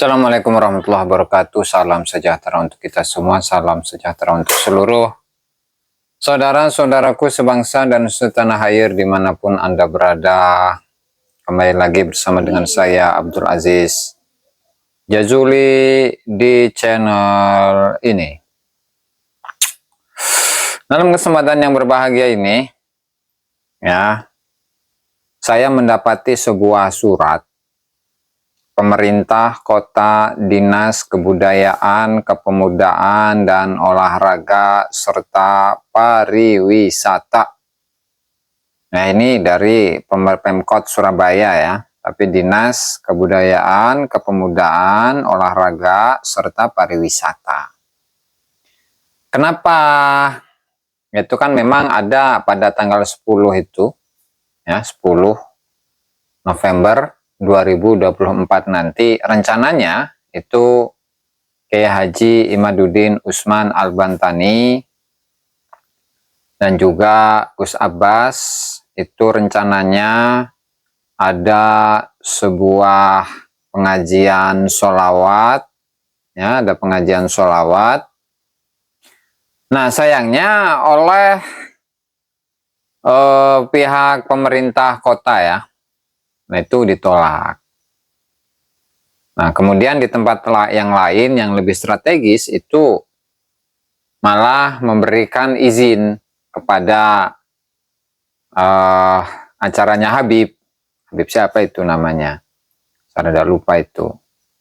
Assalamualaikum warahmatullahi wabarakatuh. Salam sejahtera untuk kita semua. Salam sejahtera untuk seluruh saudara-saudaraku sebangsa dan setanah air dimanapun Anda berada. Kembali lagi bersama dengan saya Abdul Aziz Jazuli di channel ini. Dalam kesempatan yang berbahagia ini, ya, saya mendapati sebuah surat pemerintah kota, dinas kebudayaan, kepemudaan, dan olahraga, serta pariwisata. Nah, ini dari Pemkot Surabaya ya, tapi dinas kebudayaan, kepemudaan, olahraga, serta pariwisata. Kenapa? Itu kan memang ada pada tanggal 10 itu, ya, 10 November 2024 nanti rencananya itu Kiai Haji Imaduddin Usman Al-Bantani dan juga Gus Abbas itu rencananya ada sebuah pengajian sholawat, ya, ada pengajian sholawat. Nah, sayangnya oleh pihak pemerintah kota ya, nah itu ditolak. Nah, kemudian di tempat yang lain yang lebih strategis itu malah memberikan izin kepada acaranya Habib. Habib siapa itu namanya? Saya tidak lupa itu.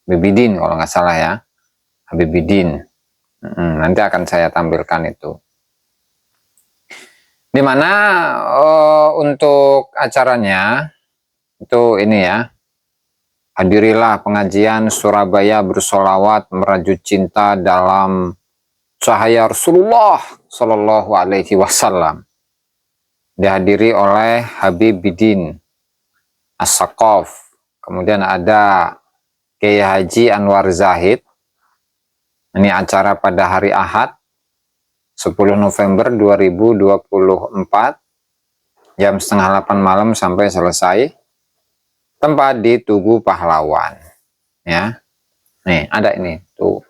Habibidin kalau nggak salah ya. Habibidin. Nanti akan saya tampilkan itu. Dimana untuk acaranya itu ini ya. Hadirilah pengajian Surabaya bersolawat merajut cinta dalam cahaya Rasulullah Shallallahu Alaihi Wasallam. Dihadiri oleh Habib Bidin As-Saqaf. Kemudian ada Kiai Haji Anwar Zahid. Ini acara pada hari Ahad 10 November 2024 jam setengah 8 malam sampai selesai. Tempat di Tugu Pahlawan, ya. Nih ada ini tuh,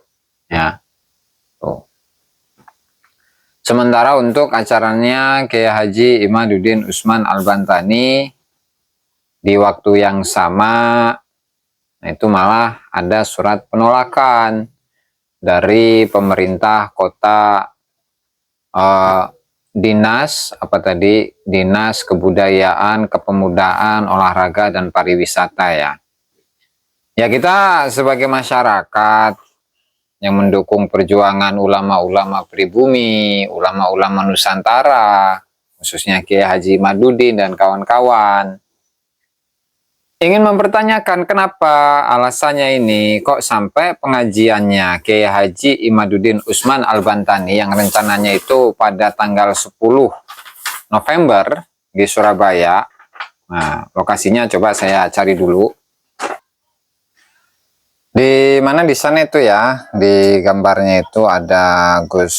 ya. Tuh. Sementara untuk acaranya Kiai Haji Imaduddin Usman Al-Bantani di waktu yang sama, nah itu malah ada surat penolakan dari pemerintah kota, dinas dinas kebudayaan, kepemudaan, olahraga, dan pariwisata ya. Ya, kita sebagai masyarakat yang mendukung perjuangan ulama-ulama pribumi, ulama-ulama Nusantara, khususnya Kiai Haji Imaduddin dan kawan-kawan, ingin mempertanyakan kenapa alasannya ini kok sampai pengajiannya Kiai Haji Imaduddin Usman Al-Bantani yang rencananya itu pada tanggal 10 November di Surabaya. Nah, lokasinya coba saya cari dulu. Di mana di sana itu ya, di gambarnya itu ada Gus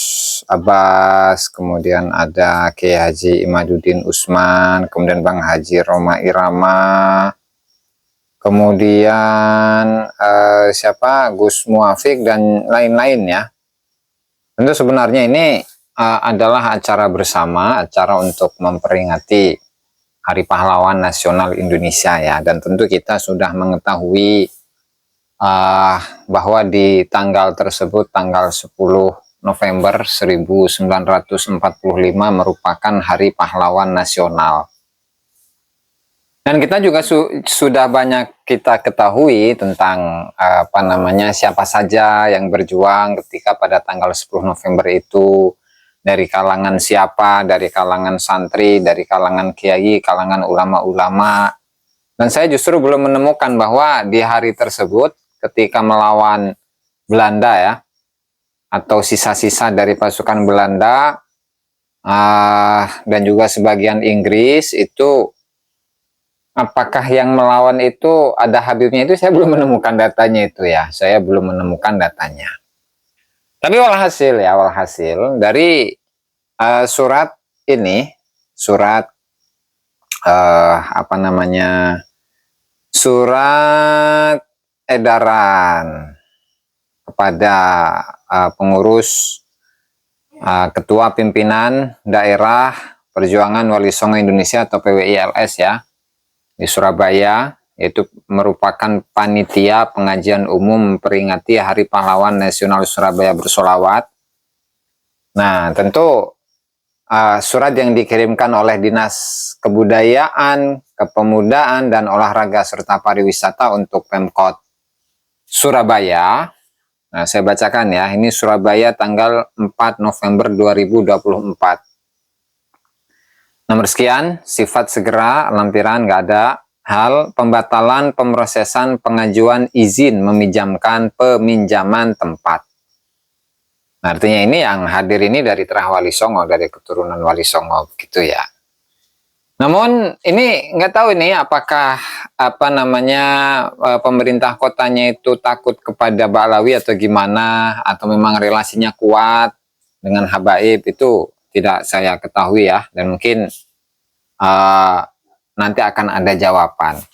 Abbas, kemudian ada Kiai Haji Imaduddin Usman, kemudian Bang Haji Roma Irama, kemudian siapa Gus Muafik dan lain-lain ya. Tentu sebenarnya ini adalah acara bersama, acara untuk memperingati Hari Pahlawan Nasional Indonesia ya. Dan tentu kita sudah mengetahui bahwa di tanggal tersebut, tanggal 10 November 1945 merupakan Hari Pahlawan Nasional. Dan kita juga sudah banyak kita ketahui tentang siapa saja yang berjuang ketika pada tanggal 10 November itu, dari kalangan siapa, dari kalangan santri, dari kalangan kiai, kalangan ulama-ulama. Dan saya justru belum menemukan bahwa di hari tersebut ketika melawan Belanda ya, atau sisa-sisa dari pasukan Belanda dan juga sebagian Inggris itu, apakah yang melawan itu ada Habibnya, itu saya belum menemukan datanya itu ya. Saya belum menemukan datanya. Tapi walhasil dari surat ini, surat surat edaran kepada pengurus ketua pimpinan daerah Perjuangan Wali Songo Indonesia atau PWILS ya di Surabaya, yaitu merupakan panitia pengajian umum memperingati Hari Pahlawan Nasional Surabaya Bersolawat. Nah, tentu surat yang dikirimkan oleh Dinas Kebudayaan, Kepemudaan, dan Olahraga serta Pariwisata untuk Pemkot Surabaya. Nah, saya bacakan ya, ini Surabaya tanggal 4 November 2024. Nomor sekian, sifat segera, lampiran nggak ada. Hal pembatalan pemrosesan pengajuan izin meminjamkan peminjaman tempat. Nah, artinya ini yang hadir ini dari Terah Wali Songo, dari keturunan Wali Songo gitu ya. Namun ini nggak tahu ini apakah pemerintah kotanya itu takut kepada Ba'alawi atau gimana, atau memang relasinya kuat dengan habaib, itu tidak saya ketahui ya, dan mungkin nanti akan ada jawaban.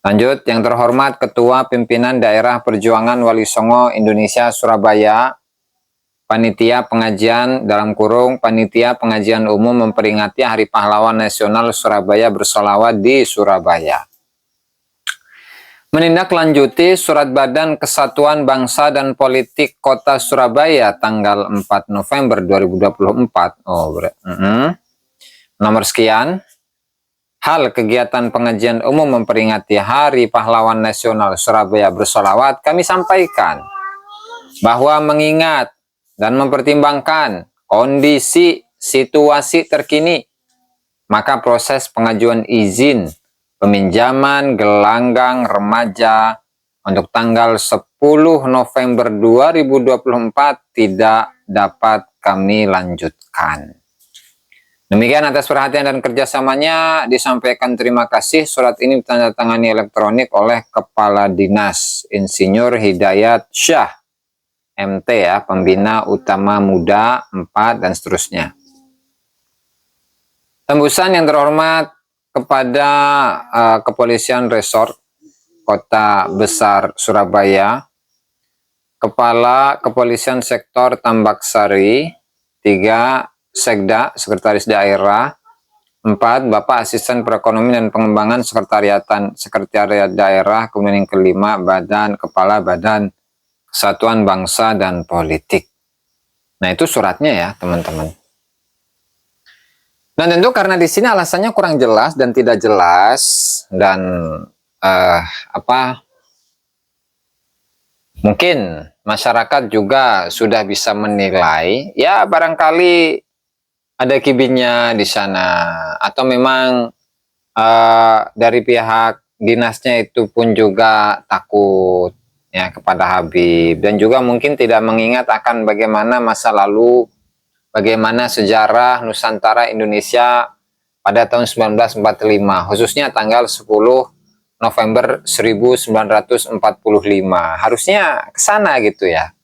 Lanjut, yang terhormat Ketua Pimpinan Daerah Perjuangan Wali Songo Indonesia Surabaya, Panitia Pengajian Panitia Pengajian Umum memperingati Hari Pahlawan Nasional Surabaya Bersolawat di Surabaya. Menindaklanjuti Surat Badan Kesatuan Bangsa dan Politik Kota Surabaya tanggal 4 November 2024. Nomor sekian. Hal kegiatan pengajian umum memperingati Hari Pahlawan Nasional Surabaya Bersolawat, kami sampaikan bahwa mengingat dan mempertimbangkan kondisi situasi terkini, maka proses pengajuan izin peminjaman gelanggang remaja untuk tanggal 10 November 2024 tidak dapat kami lanjutkan. Demikian atas perhatian dan kerjasamanya, disampaikan terima kasih. Surat ini ditandatangani elektronik oleh Kepala Dinas Insinyur Hidayat Syah MT ya, Pembina Utama Muda 4 dan seterusnya. Tembusan yang terhormat kepada Kepolisian Resort Kota Besar Surabaya, Kepala Kepolisian Sektor Tambak Sari, 3 Sekda, Sekretaris Daerah, 4 Bapak Asisten Perekonomian dan Pengembangan Sekretariat Daerah, kemudian yang kelima Kepala Badan Kesatuan Bangsa dan Politik. Nah, itu suratnya ya, teman-teman. Dan tentu karena di sini alasannya kurang jelas dan tidak jelas, dan mungkin masyarakat juga sudah bisa menilai, ya barangkali ada kibinnya di sana, atau memang dari pihak dinasnya itu pun juga takut ya kepada Habib, dan juga mungkin tidak mengingat akan bagaimana masa lalu, bagaimana sejarah Nusantara Indonesia pada tahun 1945, khususnya tanggal 10 November 1945. Harusnya ke sana gitu ya.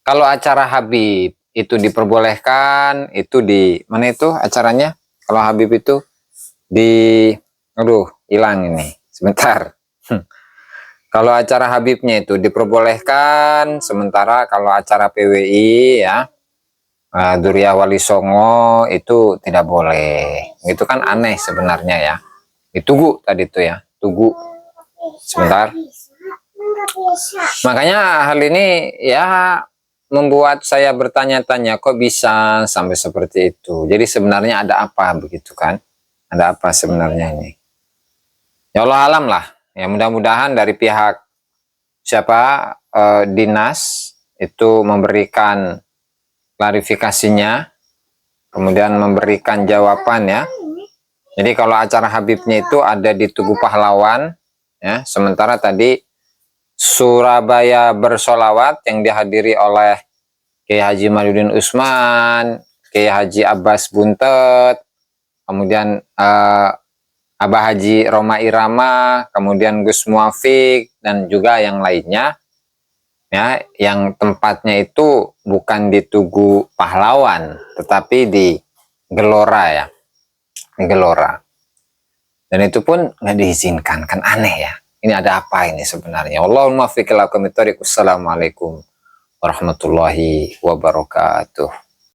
Kalau acara Habib itu diperbolehkan, itu di mana itu acaranya? Kalau Habib itu hilang ini sebentar. Kalau acara Habibnya itu diperbolehkan, sementara kalau acara PWI ya, Duriya Wali Songo itu tidak boleh. Itu kan aneh sebenarnya ya. Ditunggu tadi itu ya, tunggu sebentar. Makanya hal ini ya membuat saya bertanya-tanya, kok bisa sampai seperti itu. Jadi sebenarnya ada apa begitu kan? Ada apa sebenarnya ini? Ya Allah alam lah. Ya mudah-mudahan dari pihak dinas itu memberikan klarifikasinya, kemudian memberikan jawaban ya. Jadi kalau acara Habibnya itu ada di Tugu Pahlawan ya, sementara tadi Surabaya Bersolawat yang dihadiri oleh Kiai Haji Mahyudin Usman, Kiai Haji Abbas Buntet, kemudian Abah Haji Roma Irama, kemudian Gus Muafik, dan juga yang lainnya ya, yang tempatnya itu bukan di Tugu Pahlawan tetapi di Gelora ya, Gelora, dan itu pun nggak diizinkan, kan aneh ya. ini ada apa ini sebenarnya. Allahumma fiqh lakum. Assalamualaikum warahmatullahi wabarakatuh.